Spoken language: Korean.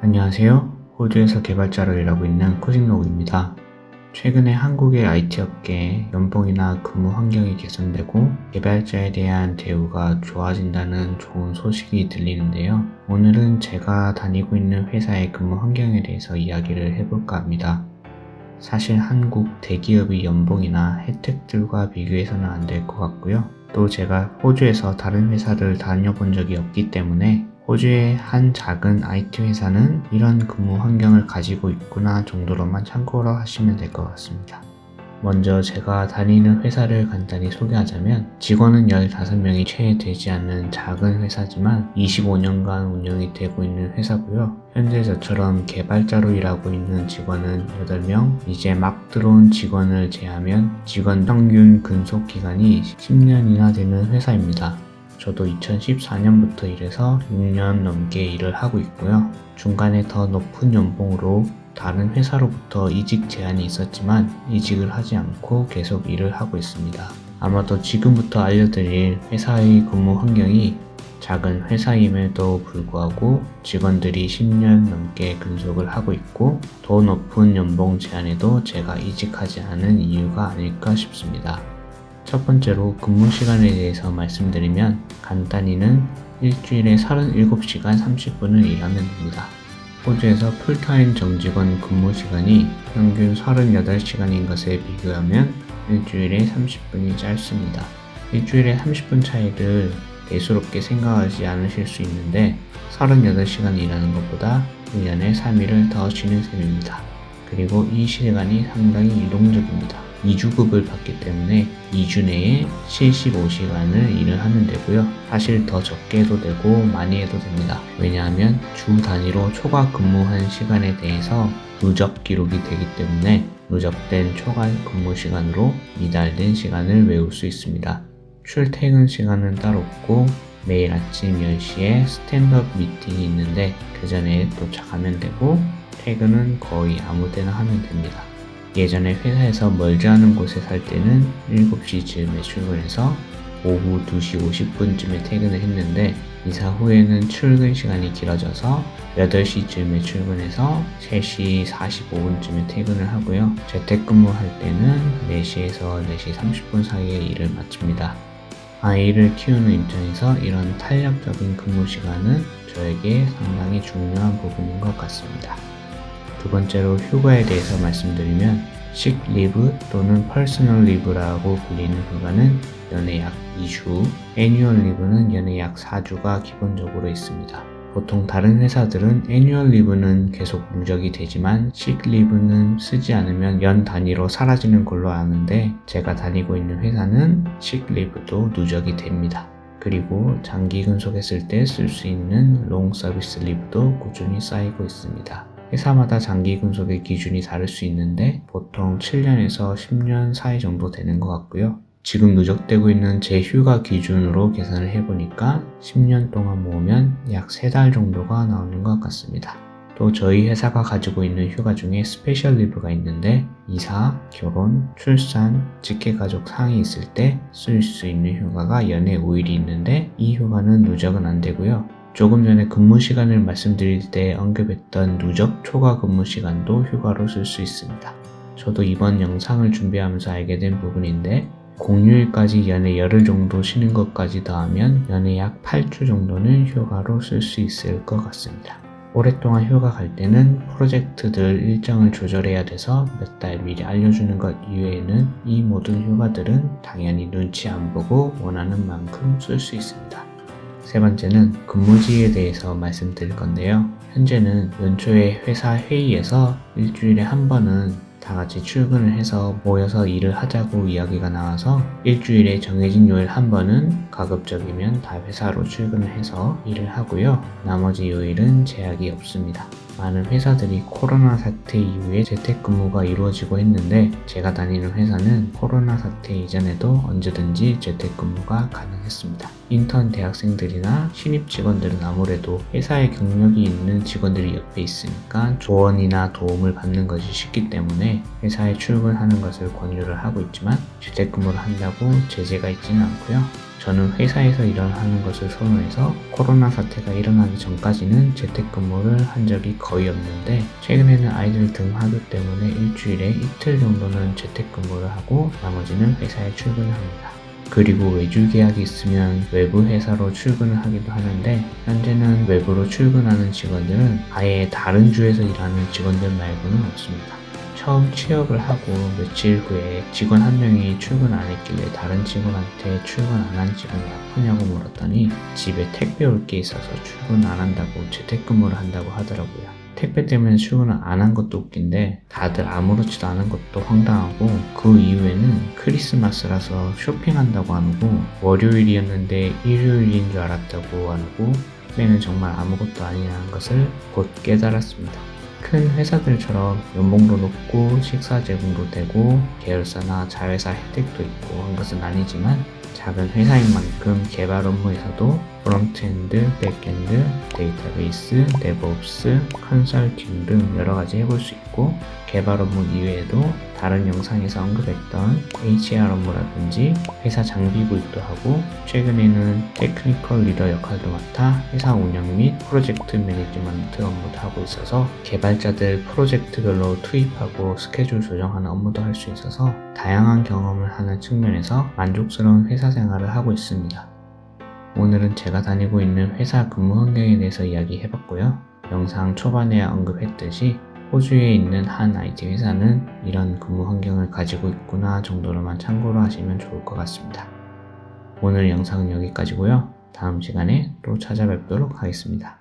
안녕하세요. 호주에서 개발자로 일하고 있는 코직로그입니다. 최근에 한국의 IT 업계에 연봉이나 근무 환경이 개선되고 개발자에 대한 대우가 좋아진다는 좋은 소식이 들리는데요. 오늘은 제가 다니고 있는 회사의 근무 환경에 대해서 이야기를 해볼까 합니다. 사실 한국 대기업의 연봉이나 혜택들과 비교해서는 안 될 것 같고요. 또 제가 호주에서 다른 회사를 다녀본 적이 없기 때문에 호주의 한 작은 IT 회사는 이런 근무 환경을 가지고 있구나 정도로만 참고로 하시면 될 것 같습니다. 먼저 제가 다니는 회사를 간단히 소개하자면 직원은 15명이 채 되지 않는 작은 회사지만 25년간 운영이 되고 있는 회사고요. 현재 저처럼 개발자로 일하고 있는 직원은 8명, 이제 막 들어온 직원을 제하면 직원 평균 근속 기간이 10년이나 되는 회사입니다. 저도 2014년부터 일해서 6년 넘게 일을 하고 있고요. 중간에 더 높은 연봉으로 다른 회사로부터 이직 제안이 있었지만 이직을 하지 않고 계속 일을 하고 있습니다. 아마도 지금부터 알려드릴 회사의 근무 환경이 작은 회사임에도 불구하고 직원들이 10년 넘게 근속을 하고 있고 더 높은 연봉 제안에도 제가 이직하지 않은 이유가 아닐까 싶습니다. 첫 번째로 근무 시간에 대해서 말씀드리면 간단히는 일주일에 37시간 30분을 일하면 됩니다. 호주에서 풀타임 정직원 근무 시간이 평균 38시간인 것에 비교하면 일주일에 30분이 짧습니다. 일주일에 30분 차이를 대수롭게 생각하지 않으실 수 있는데 38시간 일하는 것보다 1년에 3일을 더 쉬는 셈입니다. 그리고 이 시간이 상당히 유동적입니다. 2주급을 받기 때문에 2주 내에 75시간을 일을 하면 되고요. 사실 더 적게 해도 되고 많이 해도 됩니다. 왜냐하면 주 단위로 초과 근무한 시간에 대해서 누적 기록이 되기 때문에 누적된 초과 근무 시간으로 미달된 시간을 외울 수 있습니다. 출퇴근 시간은 따로 없고 매일 아침 10시에 스탠드업 미팅이 있는데 그 전에 도착하면 되고 퇴근은 거의 아무 때나 하면 됩니다. 예전에 회사에서 멀지 않은 곳에 살 때는 7시쯤에 출근해서 오후 2시 50분쯤에 퇴근을 했는데 이사 후에는 출근 시간이 길어져서 8시쯤에 출근해서 3시 45분쯤에 퇴근을 하고요. 재택근무할 때는 4시에서 4시 30분 사이에 일을 마칩니다. 아이를 키우는 입장에서 이런 탄력적인 근무 시간은 저에게 상당히 중요한 부분인 것 같습니다. 두 번째로 휴가에 대해서 말씀드리면 sick leave 또는 personal leave라고 불리는 휴가는 연에 약 2주, annual leave는 연에 약 4주가 기본적으로 있습니다. 보통 다른 회사들은 annual leave는 계속 누적이 되지만 sick leave는 쓰지 않으면 연 단위로 사라지는 걸로 아는데 제가 다니고 있는 회사는 sick leave도 누적이 됩니다. 그리고 장기 근속했을 때 쓸 수 있는 long service leave도 꾸준히 쌓이고 있습니다. 회사마다 장기 근속의 기준이 다를 수 있는데 보통 7년에서 10년 사이 정도 되는 것 같고요. 지금 누적되고 있는 제 휴가 기준으로 계산을 해보니까 10년 동안 모으면 약 3달 정도가 나오는 것 같습니다. 또 저희 회사가 가지고 있는 휴가 중에 스페셜 리브가 있는데 이사, 결혼, 출산, 직계가족 상이 있을 때 쓸 수 있는 휴가가 연에 5일이 있는데 이 휴가는 누적은 안 되고요. 조금 전에 근무 시간을 말씀드릴 때 언급했던 누적 초과 근무 시간도 휴가로 쓸 수 있습니다. 저도 이번 영상을 준비하면서 알게 된 부분인데 공휴일까지 연에 열흘 정도 쉬는 것까지 더하면 연에 약 8주 정도는 휴가로 쓸 수 있을 것 같습니다. 오랫동안 휴가 갈 때는 프로젝트들 일정을 조절해야 돼서 몇 달 미리 알려주는 것 이외에는 이 모든 휴가들은 당연히 눈치 안 보고 원하는 만큼 쓸 수 있습니다. 세 번째는 근무지에 대해서 말씀드릴 건데요. 현재는 연초에 회사 회의에서 일주일에 한 번은 다 같이 출근을 해서 모여서 일을 하자고 이야기가 나와서 일주일에 정해진 요일 한 번은 가급적이면 다 회사로 출근을 해서 일을 하고요. 나머지 요일은 제약이 없습니다. 많은 회사들이 코로나 사태 이후에 재택근무가 이루어지고 했는데 제가 다니는 회사는 코로나 사태 이전에도 언제든지 재택근무가 가능했습니다. 인턴 대학생들이나 신입 직원들은 아무래도 회사에 경력이 있는 직원들이 옆에 있으니까 조언이나 도움을 받는 것이 쉽기 때문에 회사에 출근하는 것을 권유를 하고 있지만 재택근무를 한다고 제재가 있지는 않고요. 저는 회사에서 일을 하는 것을 선호해서 코로나 사태가 일어나기 전까지는 재택근무를 한 적이 거의 없는데 최근에는 아이들 등하교 때문에 일주일에 이틀 정도는 재택근무를 하고 나머지는 회사에 출근을 합니다. 그리고 외주 계약이 있으면 외부 회사로 출근을 하기도 하는데 현재는 외부로 출근하는 직원들은 아예 다른 주에서 일하는 직원들 말고는 없습니다. 처음 취업을 하고 며칠 후에 직원 한 명이 출근 안 했길래 다른 직원한테 출근 안 한 직원이 아프냐고 물었더니 집에 택배 올 게 있어서 출근 안 한다고 재택근무를 한다고 하더라고요. 택배 때문에 출근을 안 한 것도 웃긴데 다들 아무렇지도 않은 것도 황당하고 그 이후에는 크리스마스라서 쇼핑한다고 안 오고 월요일이었는데 일요일인 줄 알았다고 안 오고 택배는 정말 아무것도 아니라는 것을 곧 깨달았습니다. 큰 회사들처럼 연봉도 높고 식사 제공도 되고 계열사나 자회사 혜택도 있고 한 것은 아니지만 작은 회사인 만큼 개발 업무에서도 프론트엔드, 백엔드, 데이터베이스, 데브옵스, 컨설팅 등 여러가지 해볼 수 있고 개발 업무 이외에도 다른 영상에서 언급했던 HR 업무라든지 회사 장비 구입도 하고 최근에는 테크니컬 리더 역할도 맡아 회사 운영 및 프로젝트 매니지먼트 업무도 하고 있어서 개발자들 프로젝트별로 투입하고 스케줄 조정하는 업무도 할 수 있어서 다양한 경험을 하는 측면에서 만족스러운 회사 생활을 하고 있습니다. 오늘은 제가 다니고 있는 회사 근무 환경에 대해서 이야기해봤고요. 영상 초반에 언급했듯이 호주에 있는 한 IT 회사는 이런 근무 환경을 가지고 있구나 정도로만 참고로 하시면 좋을 것 같습니다. 오늘 영상은 여기까지고요. 다음 시간에 또 찾아뵙도록 하겠습니다.